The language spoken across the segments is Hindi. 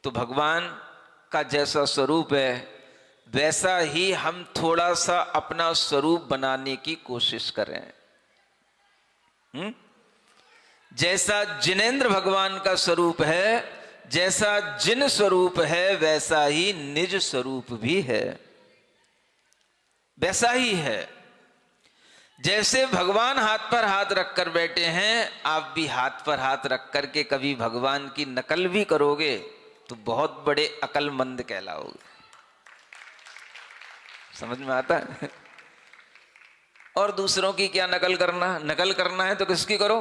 तो भगवान का जैसा स्वरूप है वैसा ही हम थोड़ा सा अपना स्वरूप बनाने की कोशिश करें। जैसा जिनेंद्र भगवान का स्वरूप है, जैसा जिन स्वरूप है वैसा ही निज स्वरूप भी है, वैसा ही है। जैसे भगवान हाथ पर हाथ रख कर बैठे हैं, आप भी हाथ पर हाथ रख करके कभी भगवान की नकल भी करोगे तो बहुत बड़े अकलमंद कहलाओगे। समझ में आता है? और दूसरों की क्या नकल करना, नकल करना है तो किसकी करो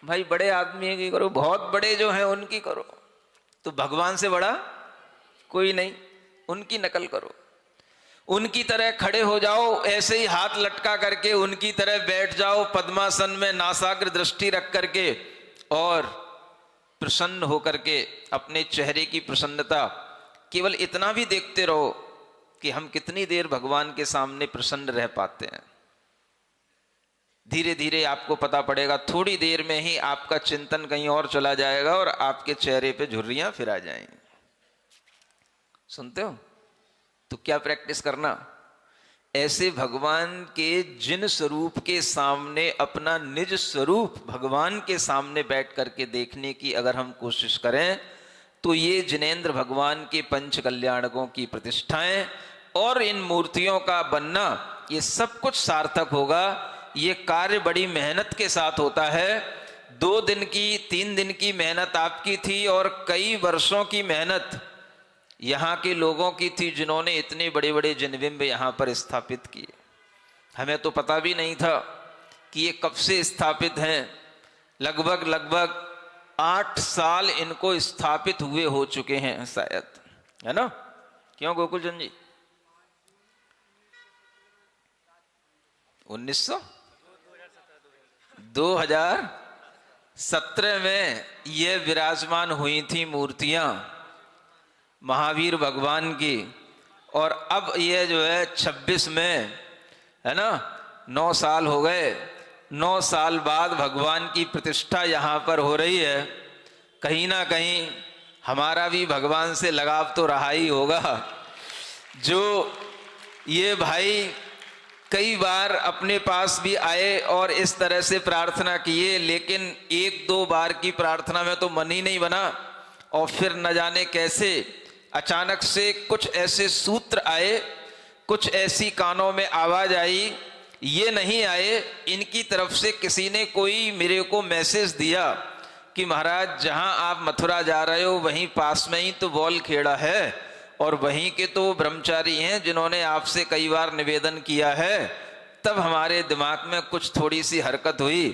भाई, बड़े आदमी की करो, बहुत बड़े जो हैं उनकी करो। तो भगवान से बड़ा कोई नहीं, उनकी नकल करो, उनकी तरह खड़े हो जाओ, ऐसे ही हाथ लटका करके उनकी तरह बैठ जाओ पद्मासन में, नासाग्र दृष्टि रख करके, और प्रसन्न होकर के अपने चेहरे की प्रसन्नता केवल इतना भी देखते रहो कि हम कितनी देर भगवान के सामने प्रसन्न रह पाते हैं। धीरे धीरे आपको पता पड़ेगा, थोड़ी देर में ही आपका चिंतन कहीं और चला जाएगा और आपके चेहरे पे झुर्रियां फिर आ जाएंगी। सुनते हो? तो क्या प्रैक्टिस करना, ऐसे भगवान के जिन स्वरूप के सामने अपना निज स्वरूप भगवान के सामने बैठ करके देखने की अगर हम कोशिश करें तो ये जिनेंद्र भगवान के पंच कल्याणकों की प्रतिष्ठाएं और इन मूर्तियों का बनना, ये सब कुछ सार्थक होगा। ये कार्य बड़ी मेहनत के साथ होता है। 2 दिन की 3 दिन की मेहनत आपकी थी और कई वर्षों की मेहनत यहाँ के लोगों की थी जिन्होंने इतने बड़े बड़े जिनबिंब यहाँ पर स्थापित किए। हमें तो पता भी नहीं था कि ये कब से स्थापित हैं। लगभग 8 साल इनको स्थापित हुए हो चुके हैं शायद, है ना? क्यों गोकुल चंद जी? 2017 में ये विराजमान हुई थी मूर्तियां महावीर भगवान की, और अब ये जो है 26 में, है ना, 9 साल हो गए। 9 साल बाद भगवान की प्रतिष्ठा यहाँ पर हो रही है। कहीं ना कहीं हमारा भी भगवान से लगाव तो रहा ही होगा। जो ये भाई कई बार अपने पास भी आए और इस तरह से प्रार्थना किए, लेकिन 1-2 बार की प्रार्थना में तो मन ही नहीं बना, और फिर न जाने कैसे अचानक से कुछ ऐसे सूत्र आए, कुछ ऐसी कानों में आवाज आई। ये नहीं आए, इनकी तरफ से किसी ने कोई मेरे को मैसेज दिया कि महाराज जहां आप मथुरा जा रहे हो वहीं पास में ही तो बॉल खेड़ा है, और वहीं के तो ब्रह्मचारी हैं जिन्होंने आपसे कई बार निवेदन किया है। तब हमारे दिमाग में कुछ थोड़ी सी हरकत हुई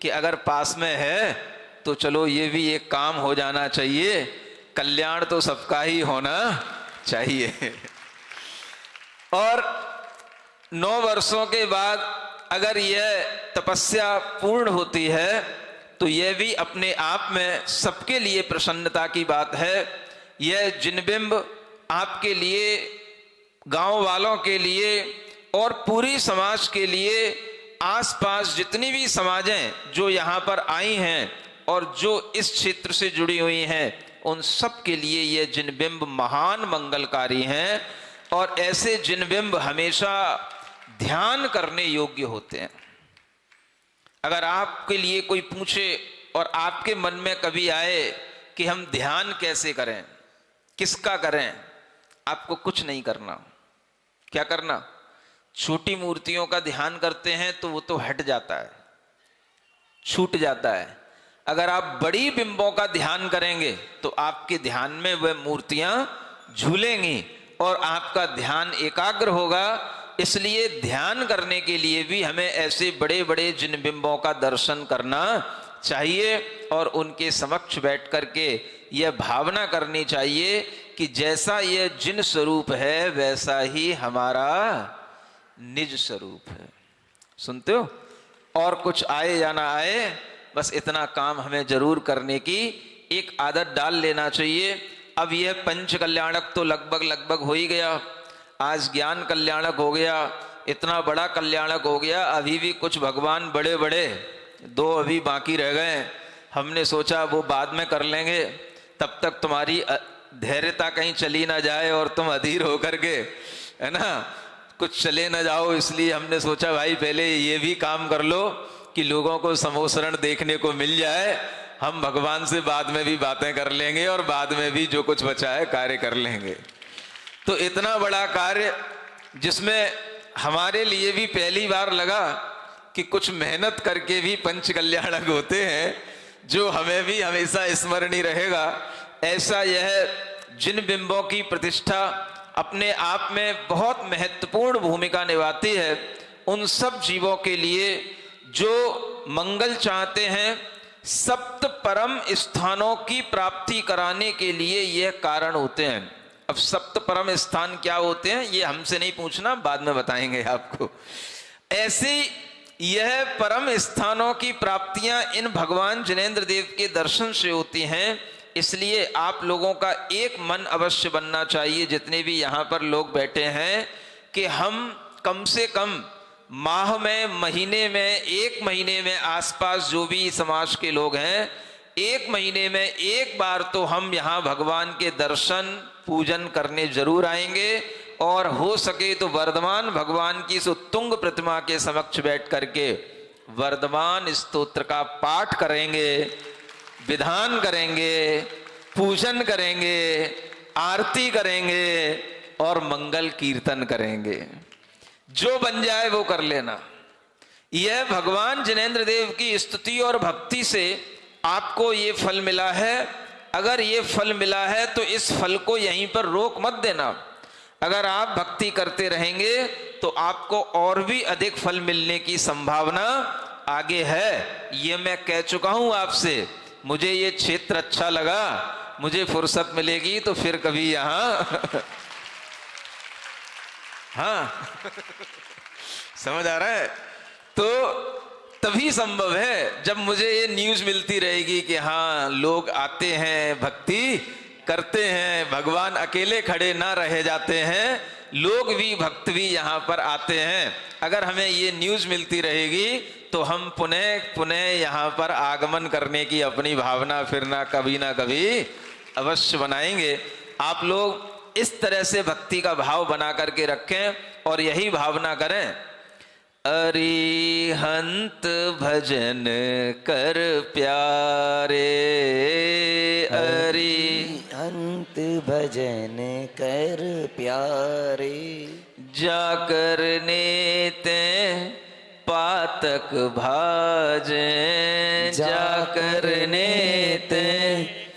कि अगर पास में है तो चलो ये भी एक काम हो जाना चाहिए, कल्याण तो सबका ही होना चाहिए। और 9 वर्षों के बाद अगर यह तपस्या पूर्ण होती है तो यह भी अपने आप में सबके लिए प्रसन्नता की बात है। यह जिनबिंब आपके लिए, गांव वालों के लिए और पूरी समाज के लिए, आसपास जितनी भी समाजें जो यहाँ पर आई हैं और जो इस क्षेत्र से जुड़ी हुई हैं, उन सब के लिए ये जिनबिंब महान मंगलकारी हैं। और ऐसे जिनबिंब हमेशा ध्यान करने योग्य होते हैं। अगर आपके लिए कोई पूछे और आपके मन में कभी आए कि हम ध्यान कैसे करें, किसका करें, आपको कुछ नहीं करना। क्या करना? छोटी मूर्तियों का ध्यान करते हैं तो वो तो हट जाता है, छूट जाता है। अगर आप बड़ी बिंबों का ध्यान करेंगे तो आपके ध्यान में वह मूर्तियां झूलेंगी और आपका ध्यान एकाग्र होगा। इसलिए ध्यान करने के लिए भी हमें ऐसे बड़े बड़े जिन बिंबों का दर्शन करना चाहिए और उनके समक्ष बैठ करके यह भावना करनी चाहिए कि जैसा यह जिन स्वरूप है वैसा ही हमारा निज स्वरूप है। सुनते हो? और कुछ आए या ना आए, बस इतना काम हमें जरूर करने की एक आदत डाल लेना चाहिए। अब यह पंच कल्याणक तो लगभग हो ही गया, आज ज्ञान कल्याणक हो गया, इतना बड़ा कल्याणक हो गया। अभी भी कुछ भगवान बड़े बड़े 2 अभी बाकी रह गए। हमने सोचा वो बाद में कर लेंगे, तब तक तुम्हारी धैर्यता कहीं चली ना जाए और तुम अधीर होकर के, है ना, कुछ चले ना जाओ, इसलिए हमने सोचा भाई पहले ये भी काम कर लो कि लोगों को समोसरण देखने को मिल जाए। हम भगवान से बाद में भी बातें कर लेंगे और बाद में भी जो कुछ बचा है कार्य कर लेंगे। तो इतना बड़ा कार्य जिसमें हमारे लिए भी पहली बार लगा कि कुछ मेहनत करके भी पंच कल्याणक होते हैं, जो हमें भी हमेशा स्मरणीय रहेगा। ऐसा यह जिन बिंबों की प्रतिष्ठा अपने आप में बहुत महत्वपूर्ण भूमिका निभाती है, उन सब जीवों के लिए जो मंगल चाहते हैं, सप्त परम स्थानों की प्राप्ति कराने के लिए यह कारण होते हैं। अब सप्त परम स्थान क्या होते हैं ये हमसे नहीं पूछना, बाद में बताएंगे आपको। ऐसे यह परम स्थानों की प्राप्तियां इन भगवान जिनेंद्र देव के दर्शन से होती हैं। इसलिए आप लोगों का एक मन अवश्य बनना चाहिए, जितने भी यहाँ पर लोग बैठे हैं, कि हम कम से कम माह में, महीने में, एक महीने में आसपास जो भी समाज के लोग हैं, एक महीने में एक बार तो हम यहाँ भगवान के दर्शन पूजन करने जरूर आएंगे। और हो सके तो वर्धमान भगवान की इस उत्तुंग प्रतिमा के समक्ष बैठ करके वर्धमान स्तोत्र का पाठ करेंगे, विधान करेंगे, पूजन करेंगे, आरती करेंगे और मंगल कीर्तन करेंगे। जो बन जाए वो कर लेना। यह भगवान जिनेंद्र देव की स्तुति और भक्ति से आपको ये फल मिला है। अगर ये फल मिला है तो इस फल को यहीं पर रोक मत देना। अगर आप भक्ति करते रहेंगे तो आपको और भी अधिक फल मिलने की संभावना आगे है। ये मैं कह चुका हूं आपसे। मुझे ये क्षेत्र अच्छा लगा, मुझे फुर्सत मिलेगी तो फिर कभी यहां हाँ समझ आ रहा है। तो तभी संभव है जब मुझे ये न्यूज़ मिलती रहेगी कि हाँ लोग आते हैं, भक्ति करते हैं, भगवान अकेले खड़े ना रह जाते हैं, लोग भी भक्त भी यहाँ पर आते हैं। अगर हमें ये न्यूज़ मिलती रहेगी तो हम पुनः पुनः यहाँ पर आगमन करने की अपनी भावना फिर ना कभी अवश्य बनाएंगे। आप लोग इस तरह से भक्ति का भाव बना करके रखें और यही भावना करें, अरिहंत भजन कर प्यारे, अरिहंत भजन कर प्यारे, जाकर नेते पातक भाजें, जाकर नेते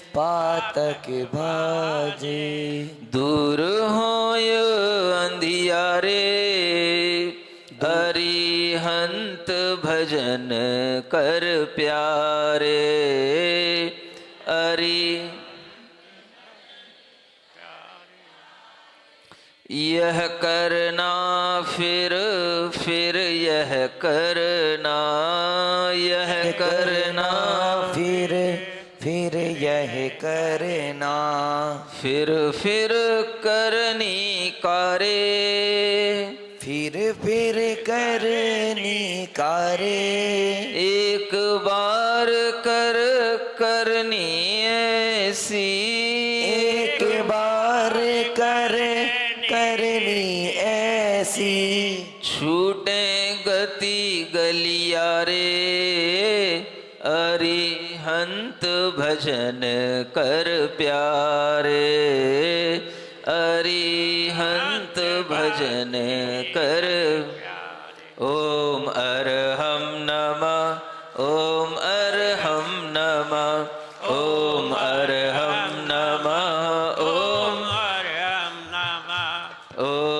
पातक भाजे, दूर होय अंधियारे, अरिहंत भजन कर प्यारे, यह करना फिर यह करना, यह करना फिर यह करना, फिर करनी कारे, फिर करनी कारे, एक बार करनी ऐसी, एक बार करनी ऐसी, छूटे गति गलियारे, अरिहंत भजन कर प्यारे, अरिहंत भजन कर। ओम अरहम नमः, ओम अरहम नमः, ओम अरहम नमः, ओम अरहम नमः, ओम